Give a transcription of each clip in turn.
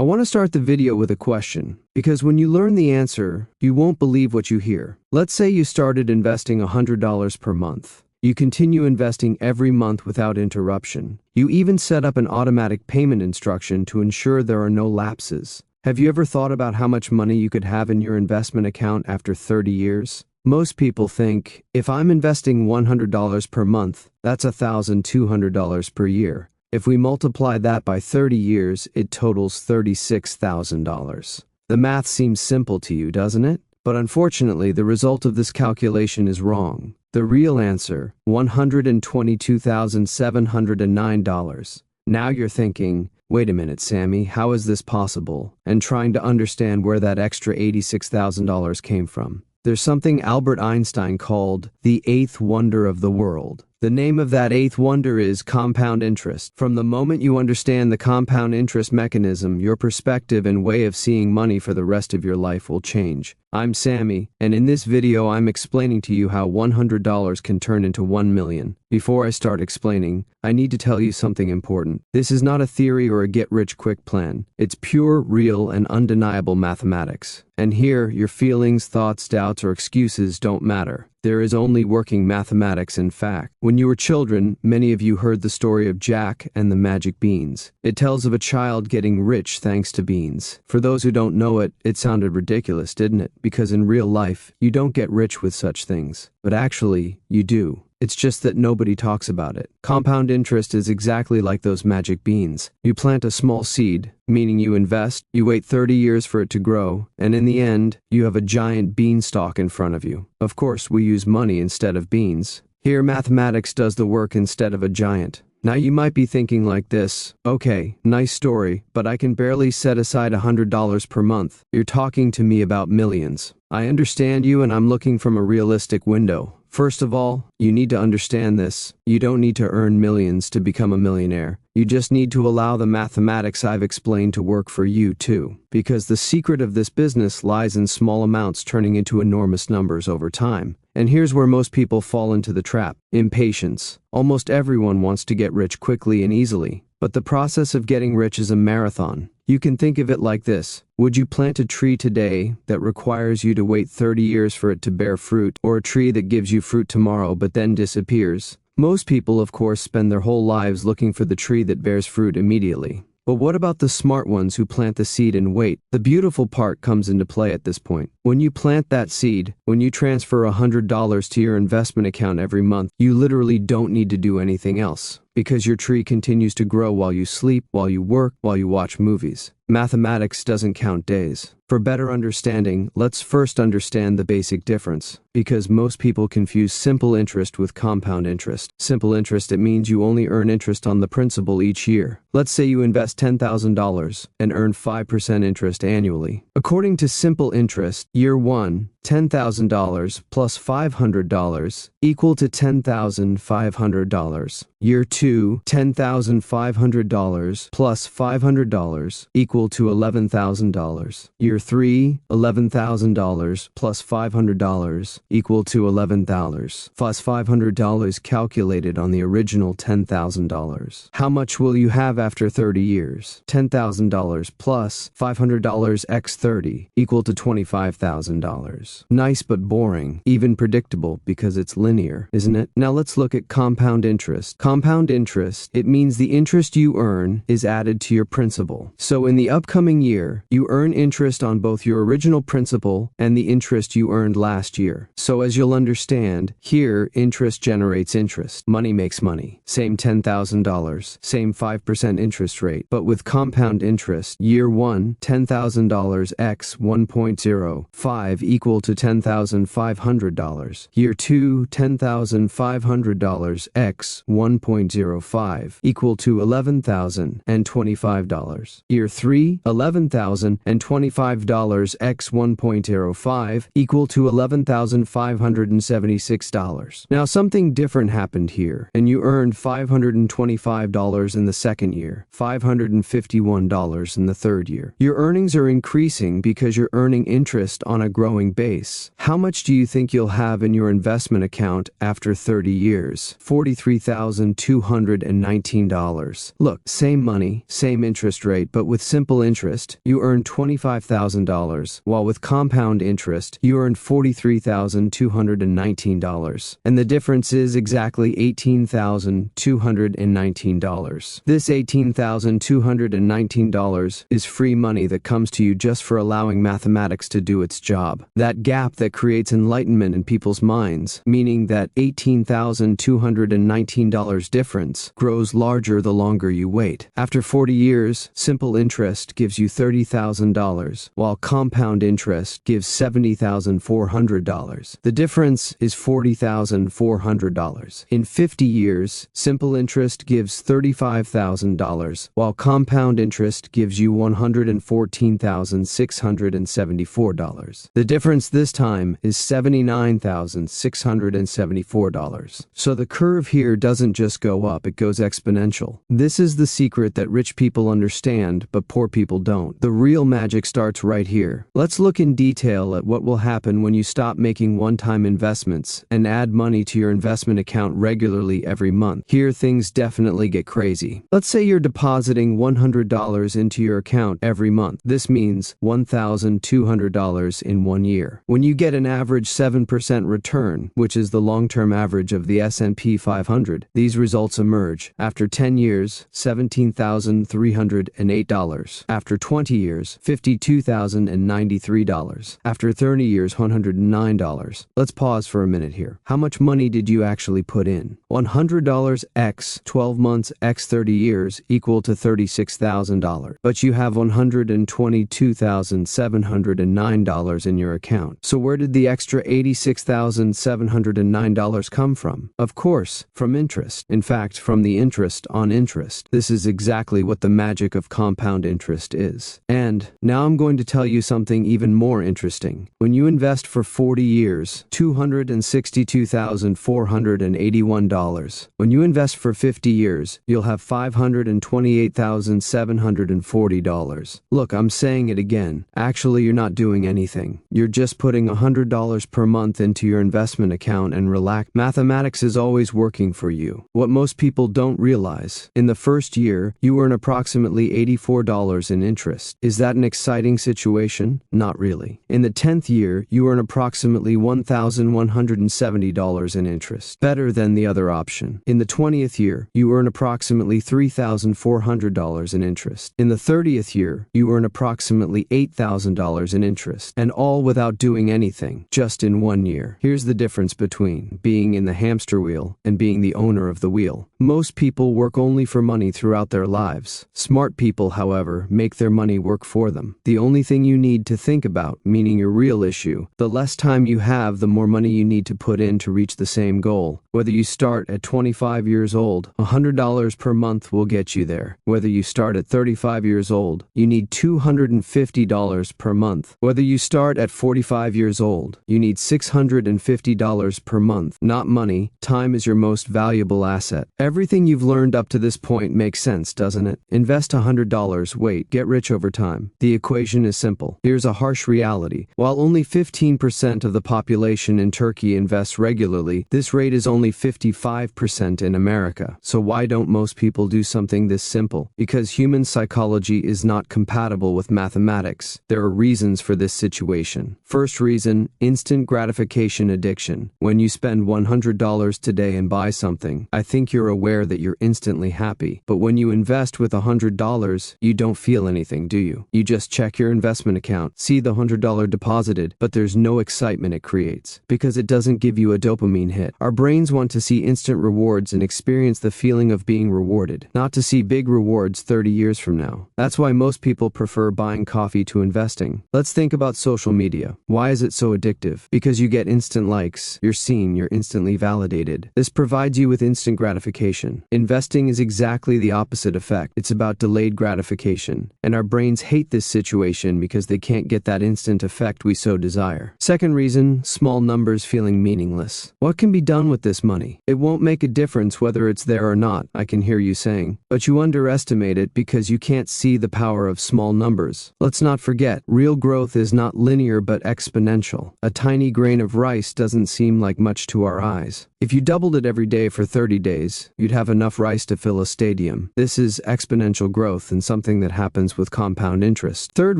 I want to start the video with a question, because when you learn the answer, you won't believe what you hear. Let's say you started investing $100 per month. You continue investing every month without interruption. You even set up an automatic payment instruction to ensure there are no lapses. Have you ever thought about how much money you could have in your investment account after 30 years? Most people think, if I'm investing $100 per month, that's $1,200 per year. If we multiply that by 30 years, it totals $36,000. The math seems simple to you, doesn't it? But unfortunately, the result of this calculation is wrong. The real answer, $122,709. Now you're thinking, wait a minute, Sammy, how is this possible? And trying to understand where that extra $86,000 came from. There's something Albert Einstein called the eighth wonder of the world. The name of that eighth wonder is compound interest. From the moment you understand the compound interest mechanism, your perspective and way of seeing money for the rest of your life will change. I'm Sammy, and in this video I'm explaining to you how $100 can turn into $1 million. Before I start explaining, I need to tell you something important. This is not a theory or a get-rich-quick plan. It's pure, real, and undeniable mathematics. And here, your feelings, thoughts, doubts, or excuses don't matter. There is only working mathematics in fact. When you were children, many of you heard the story of Jack and the magic beans. It tells of a child getting rich thanks to beans. For those who don't know it, it sounded ridiculous, didn't it? Because in real life, you don't get rich with such things. But actually, you do. It's just that nobody talks about it. Compound interest is exactly like those magic beans. You plant a small seed, meaning you invest, you wait 30 years for it to grow, and in the end, you have a giant beanstalk in front of you. Of course, we use money instead of beans. Here, mathematics does the work instead of a giant. Now you might be thinking like this, okay, nice story, but I can barely set aside $100 per month. You're talking to me about millions. I understand you, and I'm looking from a realistic window. First of all, you need to understand this. You don't need to earn millions to become a millionaire. You just need to allow the mathematics I've explained to work for you too. Because the secret of this business lies in small amounts turning into enormous numbers over time. And here's where most people fall into the trap: impatience. Almost everyone wants to get rich quickly and easily. But the process of getting rich is a marathon. You can think of it like this. Would you plant a tree today that requires you to wait 30 years for it to bear fruit, or a tree that gives you fruit tomorrow but then disappears? Most people, of course, spend their whole lives looking for the tree that bears fruit immediately. But what about the smart ones who plant the seed and wait? The beautiful part comes into play at this point. When you plant that seed, when you transfer $100 to your investment account every month, you literally don't need to do anything else. Because your tree continues to grow while you sleep, while you work, while you watch movies. Mathematics doesn't count days. For better understanding, let's first understand the basic difference. Because most people confuse simple interest with compound interest. Simple interest, it means you only earn interest on the principal each year. Let's say you invest $10,000 and earn 5% interest annually. According to simple interest, year 1, $10,000 plus $500 equal to $10,500. Year 2, $10,500 plus $500 equal to $11,000. Year 3, $11,000 plus $500 equal to $11,000 plus $500 calculated on the original $10,000. How much will you have after 30 years? $10,000 plus $500 x 30 equal to $25,000. Nice but boring, even predictable because it's linear, isn't it? Now let's look at compound interest. Compound interest, it means the interest you earn is added to your principal. So in the upcoming year, you earn interest on both your original principal and the interest you earned last year. So as you'll understand, here interest generates interest. Money makes money. Same $10,000, same 5% interest rate. But with compound interest, year 1, $10,000 x 1.05 equal to $10,500. Year 2, $10,500 x 1.05 equal to $11,025. Year 3, $11,025 x 1.05 equal to $11,576. Now something different happened here, and you earned $525 in the second year, $551 in the third year. Your earnings are increasing because you're earning interest on a growing base. How much do you think you'll have in your investment account after 30 years? $43,000 $23,219. Look, same money, same interest rate, but with simple interest, you earn $25,000, while with compound interest, you earn $43,219. And the difference is exactly $18,219. This $18,219 is free money that comes to you just for allowing mathematics to do its job. That gap that creates enlightenment in people's minds, meaning that $18,219 difference grows larger the longer you wait. After 40 years, simple interest gives you $30,000, while compound interest gives $70,400. The difference is $40,400. In 50 years, simple interest gives $35,000, while compound interest gives you $114,674. The difference this time is $79,674. So the curve here doesn't just go up, it goes exponential. This is the secret that rich people understand, but poor people don't. The real magic starts right here. Let's look in detail at what will happen when you stop making one-time investments and add money to your investment account regularly every month. Here things definitely get crazy. Let's say you're depositing $100 into your account every month. This means $1,200 in 1 year. When you get an average 7% return, which is the long-term average of the S&P 500, these results emerge. After 10 years, $17,308. After 20 years, $52,093. After 30 years, $109. Let's pause for a minute here. How much money did you actually put in? $100 x 12 months x 30 years equal to $36,000. But you have $122,709 in your account. So where did the extra $86,709 come from? Of course, from interest. In fact, from the interest on interest. This is exactly what the magic of compound interest is. And now I'm going to tell you something even more interesting. When you invest for 40 years, $262,481. When you invest for 50 years, you'll have $528,740. Look, I'm saying it again. Actually, you're not doing anything. You're just putting $100 per month into your investment account and relax. Mathematics is always working for you. What most people don't realize, in the first year, you earn approximately $84 in interest. Is that an exciting situation? Not really. In the 10th year, you earn approximately $1,170 in interest. Better than the other option. In the 20th year, you earn approximately $3,400 in interest. In the 30th year, you earn approximately $8,000 in interest. And all without doing anything, just in 1 year. Here's the difference between being in the hamster wheel and being the owner of the wheel. Most people work only for money throughout their lives. Smart people, however, make their money work for them. The only thing you need to think about, meaning your real issue, the less time you have, the more money you need to put in to reach the same goal. Whether you start at 25 years old, $100 per month will get you there. Whether you start at 35 years old, you need $250 per month. Whether you start at 45 years old, you need $650 per month. Not money, time is your most valuable asset. Everything you've learned up to this point makes sense, doesn't it? Invest $100, wait, get rich over time. The equation is simple. Here's a harsh reality. While only 15% of the population in Turkey invests regularly, this rate is only 55% in America. So why don't most people do something this simple? Because human psychology is not compatible with mathematics. There are reasons for this situation. First reason, instant gratification addiction. When you spend $100 today and buy something, I think you're aware that you're instantly happy. But when you invest with $100, you don't feel anything, do you? You just check your investment account, see the $100 deposited, but there's no excitement it creates, because it doesn't give you a dopamine hit. Our brains want to see instant rewards and experience the feeling of being rewarded, not to see big rewards 30 years from now. That's why most people prefer buying coffee to investing. Let's think about social media. Why is it so addictive? Because you get instant likes, you're seen, you're instantly validated. This provides you with instant gratification. Investing is exactly the opposite effect. It's about delayed gratification. And our brains hate this situation because they can't get that instant effect we so desire. Second reason, small numbers feeling meaningless. What can be done with this money? It won't make a difference whether it's there or not, I can hear you saying. But you underestimate it because you can't see the power of small numbers. Let's not forget, real growth is not linear but exponential. A tiny grain of rice doesn't seem like much to our eyes. If you doubled it every day for 30 days, you'd have enough rice to fill a stadium. This is exponential growth and something that happens with compound interest. Third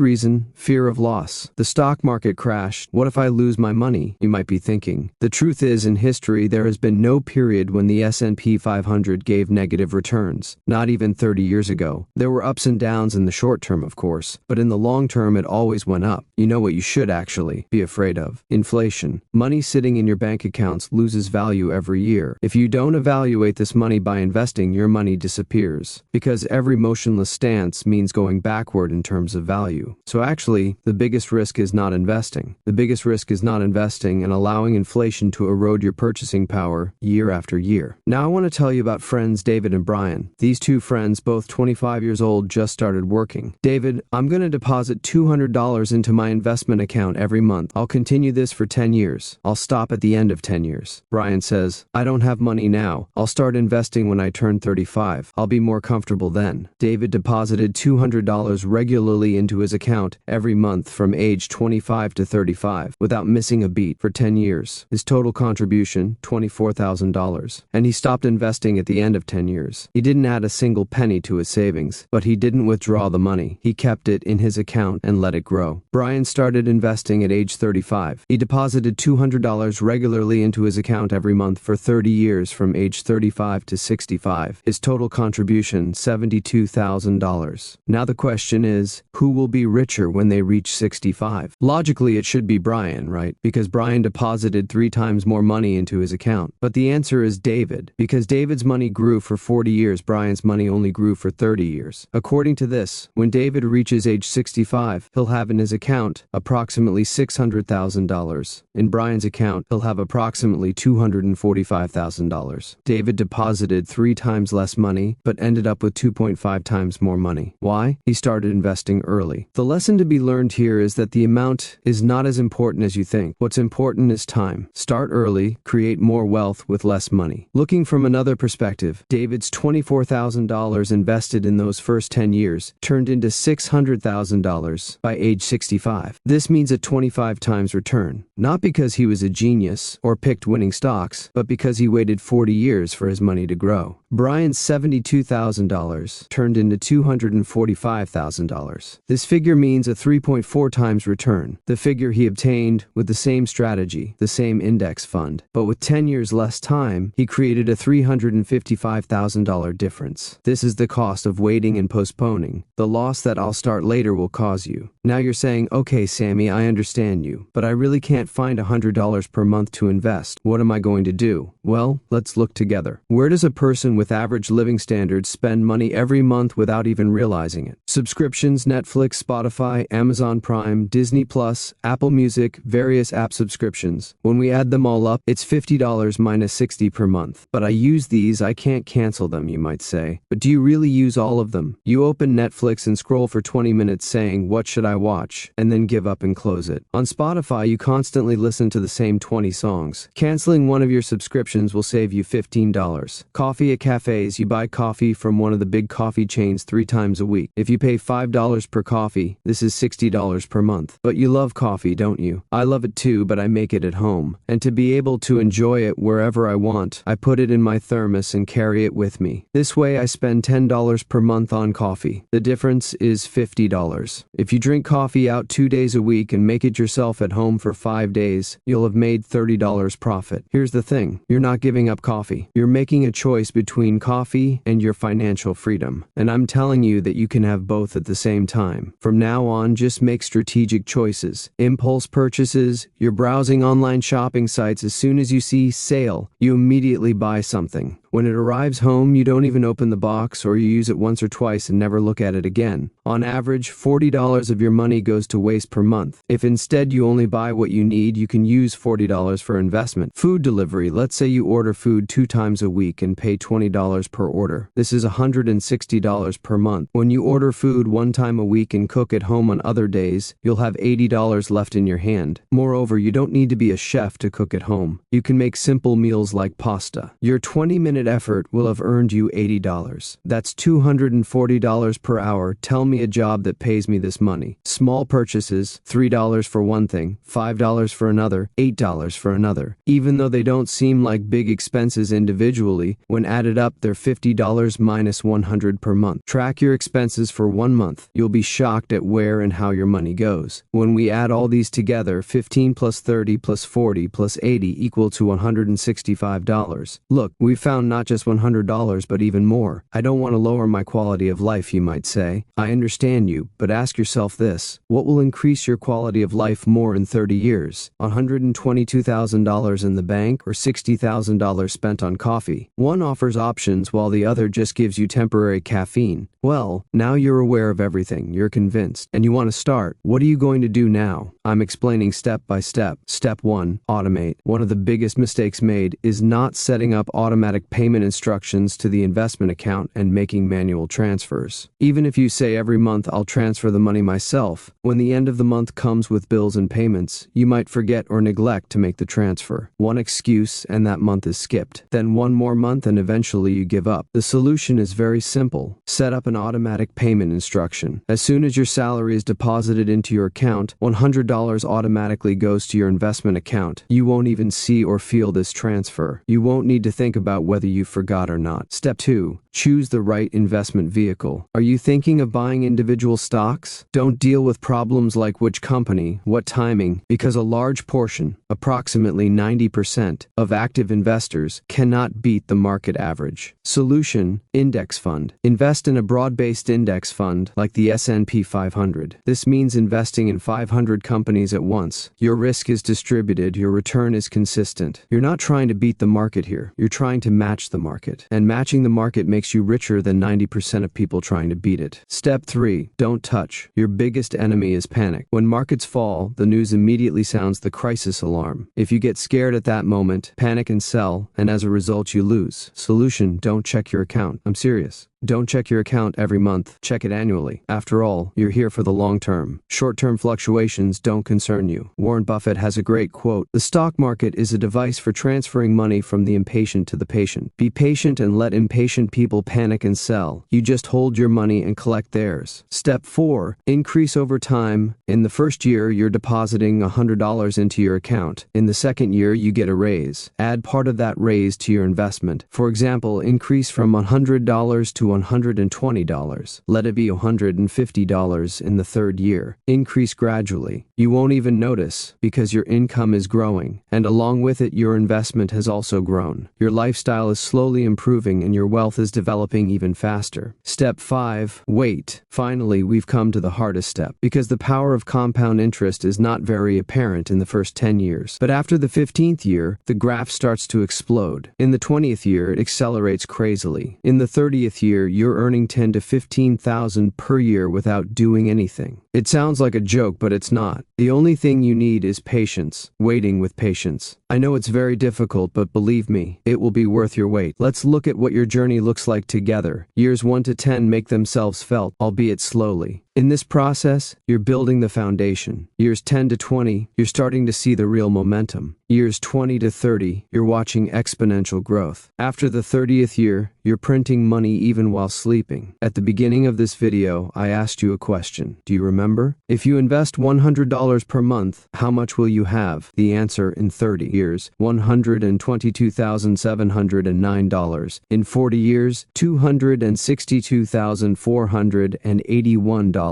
reason, fear of loss. The stock market crashed. What if I lose my money? You might be thinking. The truth is, in history, there has been no period when the S&P 500 gave negative returns. Not even 30 years ago. There were ups and downs in the short term, of course, but in the long term, it always went up. You know what you should actually be afraid of? Inflation. Money sitting in your bank accounts loses value every year. If you don't evaluate this money by investing, your money disappears. Because every motionless stance means going backward in terms of value. So actually, the biggest risk is not investing. The biggest risk is not investing and allowing inflation to erode your purchasing power year after year. Now I want to tell you about friends David and Brian. These two friends, both 25 years old, just started working. David, I'm going to deposit $200 into my investment account every month. I'll continue this for 10 years. I'll stop at the end of 10 years. Brian says, I don't have money now. I'll start investing when I turn 35. I'll be more comfortable then. David deposited $200 regularly into his account every month from age 25 to 35 without missing a beat for 10 years. His total contribution, $24,000. And he stopped investing at the end of 10 years. He didn't add a single penny to his savings, but he didn't withdraw the money. He kept it in his account and let it grow. Brian started investing at age 35. He deposited $200 regularly into his account every month for 30 years from age 35 to 65. His total contribution, $72,000. Now the question is, who will be richer when they reach 65? Logically, it should be Brian, right? Because Brian deposited 3 times more money into his account. But the answer is David. Because David's money grew for 40 years, Brian's money only grew for 30 years. According to this, when David reaches age 65, he'll have in his account approximately $600,000. In Brian's account, he'll have approximately $245,000. David deposited 3 times less money, but ended up with 2.5 times more money. Why? He started investing early. The lesson to be learned here is that the amount is not as important as you think. What's important is time. Start early, create more wealth with less money. Looking from another perspective, David's $24,000 invested in those first 10 years turned into $600,000 by age 65. This means a 25 times return, not because he was a genius or picked winning stocks, but because he waited 40 years for his money to grow. Brian's $72,000 turned into $245,000. This figure means a 3.4 times return, the figure he obtained with the same strategy, the same index fund. But with 10 years less time, he created a $355,000 difference. This is the cost of waiting and postponing. The loss that I'll start later will cause you. Now you're saying, okay, Sammy, I understand you, but I really can't find $100 per month to invest. What am I going to do? Well, let's look together. Where does a person with average living standards spend money every month without even realizing it? Subscriptions, Netflix, Spotify, Amazon Prime, Disney Plus, Apple Music, various app subscriptions. When we add them all up, it's $50 minus $60 per month. But I use these, I can't cancel them, you might say. But do you really use all of them? You open Netflix and scroll for 20 minutes saying, what should I watch? And then give up and close it. On Spotify, you constantly listen to the same 20 songs. Canceling one of your subscriptions will save you $15. Coffee at cafes, you buy coffee from one of the big coffee chains 3 times a week. If you pay $5 per coffee, this is $60 per month. But you love coffee, don't you? I love it too, but I make it at home. And to be able to enjoy it wherever I want, I put it in my thermos and carry it with me. This way I spend $10 per month on coffee. The difference is $50. If you drink coffee out 2 days a week and make it yourself at home for 5 days, you'll have made $30 profit. Here's the thing, you're not giving up coffee. You're making a choice between coffee and your financial freedom. And I'm telling you that you can have both at the same time. From now on, just make strategic choices. Impulse purchases, you're browsing online shopping sites. As soon as you see sale, you immediately buy something. When it arrives home, you don't even open the box, or you use it once or twice and never look at it again. On average, $40 of your money goes to waste per month. If instead you only buy what you need, you can use $40 for investment. Food delivery. Let's say you order food 2 times a week and pay $20 per order. This is $160 per month. When you order food 1 time a week and cook at home on other days, you'll have $80 left in your hand. Moreover, you don't need to be a chef to cook at home. You can make simple meals like pasta. Your 20-minute minute effort will have earned you $80. That's $240 per hour. Tell me a job that pays me this money. Small purchases, $3 for one thing, $5 for another, $8 for another. Even though they don't seem like big expenses individually, when added up they're $50 minus $100 per month. Track your expenses for 1 month. You'll be shocked at where and how your money goes. When we add all these together, 15 plus 30 plus 40 plus 80 equal to $165. Look, we found not just $100 but even more. I don't want to lower my quality of life, you might say. I understand you, but ask yourself this. What will increase your quality of life more in 30 years? $122,000 in the bank or $60,000 spent on coffee? One offers options while the other just gives you temporary caffeine. Well, now you're aware of everything, you're convinced, and you want to start. What are you going to do now? I'm explaining step by step. Step 1. Automate. One of the biggest mistakes made is not setting up automatic payment instructions to the investment account and making manual transfers. Even if you say every month I'll transfer the money myself, when the end of the month comes with bills and payments, you might forget or neglect to make the transfer. One excuse and that month is skipped. Then one more month and eventually you give up. The solution is very simple. Set up an automatic payment instruction. As soon as your salary is deposited into your account, $100 automatically goes to your investment account. You won't even see or feel this transfer. You won't need to think about whether you forgot or not. Step 2. Choose the right investment vehicle. Are you thinking of buying individual stocks? Don't deal with problems like which company, what timing, because a large portion, approximately 90%, of active investors cannot beat the market average. Solution: index fund. Invest in a broad-based index fund like the S&P 500. This means investing in 500 companies at once. Your risk is distributed, your return is consistent. You're not trying to beat the market here. You're trying to match the market. And matching the market makes you richer than 90% of people trying to beat it. Step 3. Don't touch. Your biggest enemy is panic. When markets fall, the news immediately sounds the crisis alarm. If you get scared at that moment, panic and sell, and as a result you lose. Solution: don't check your account. I'm serious. Don't check your account every month. Check it annually. After all, you're here for the long term. Short-term fluctuations don't concern you. Warren Buffett has a great quote. The stock market is a device for transferring money from the impatient to the patient. Be patient and let impatient people panic and sell. You just hold your money and collect theirs. Step 4. Increase over time. In the first year, you're depositing $100 into your account. In the second year, you get a raise. Add part of that raise to your investment. For example, increase from $100 to $120. Let it be $150 in the third year. Increase gradually. You won't even notice because your income is growing, and along with it your investment has also grown. Your lifestyle is slowly improving and your wealth is developing even faster. Step 5. Wait. Finally, we've come to the hardest step, because the power of compound interest is not very apparent in the first 10 years. But after the 15th year, the graph starts to explode. In the 20th year, it accelerates crazily. In the 30th year, you're earning $10,000 to $15,000 per year without doing anything. It sounds like a joke, but it's not. The only thing you need is patience, waiting with patience. I know it's very difficult, but believe me, it will be worth your wait. Let's look at what your journey looks like together. Years 1 to 10 make themselves felt, albeit slowly. In this process, you're building the foundation. Years 10 to 20, you're starting to see the real momentum. Years 20 to 30, you're watching exponential growth. After the 30th year, you're printing money even while sleeping. At the beginning of this video, I asked you a question. Do you remember? If you invest $100 per month, how much will you have? The answer: in 30 years, $122,709. In 40 years, $262,481.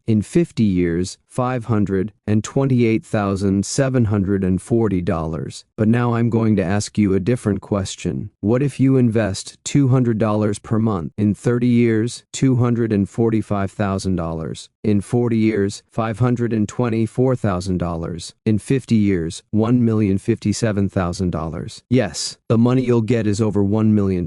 In 50 years, $528,740. But now I'm going to ask you a different question. What if you invest $200 per month? In 30 years, $245,000. In 40 years, $524,000. In 50 years, $1,057,000. Yes, the money you'll get is over $1 million.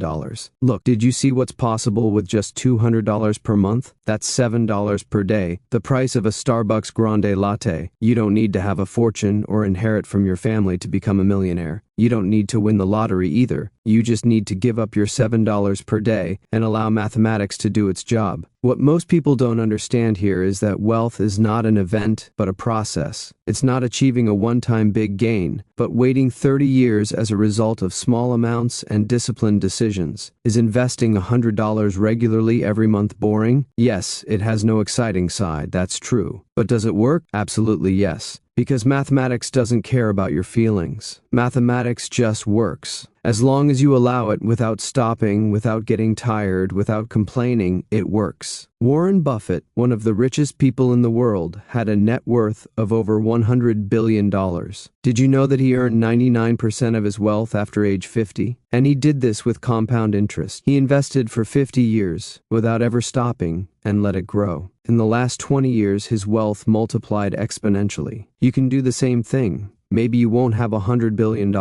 Look, did you see what's possible with just $200 per month? That's $7 per day, the price of a Starbucks grande latte. You don't need to have a fortune or inherit from your family to become a millionaire. You don't need to win the lottery either. You just need to give up your $7 per day and allow mathematics to do its job. What most people don't understand here is that wealth is not an event, but a process. It's not achieving a one-time big gain, but waiting 30 years as a result of small amounts and disciplined decisions. Is investing $100 regularly every month boring? Yes, it has no exciting side, that's true. But does it work? Absolutely yes. Because mathematics doesn't care about your feelings. Mathematics just works. As long as you allow it without stopping, without getting tired, without complaining, it works. Warren Buffett, one of the richest people in the world, had a net worth of over $100 billion. Did you know that he earned 99% of his wealth after age 50? And he did this with compound interest. He invested for 50 years without ever stopping and let it grow. In the last 20 years, his wealth multiplied exponentially. You can do the same thing. Maybe you won't have $100 billion.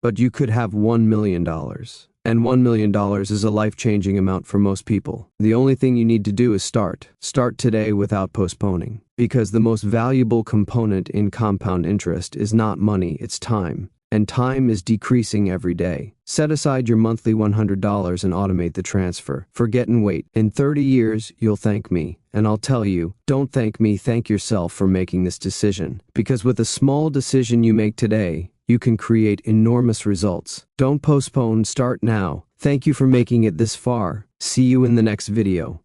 But you could have $1 million. And $1 million is a life-changing amount for most people. The only thing you need to do is start. Start today without postponing. Because the most valuable component in compound interest is not money, it's time. And time is decreasing every day. Set aside your monthly $100 and automate the transfer. Forget and wait. In 30 years, you'll thank me. And I'll tell you, don't thank me, thank yourself for making this decision. Because with a small decision you make today, you can create enormous results. Don't postpone, start now. Thank you for making it this far. See you in the next video.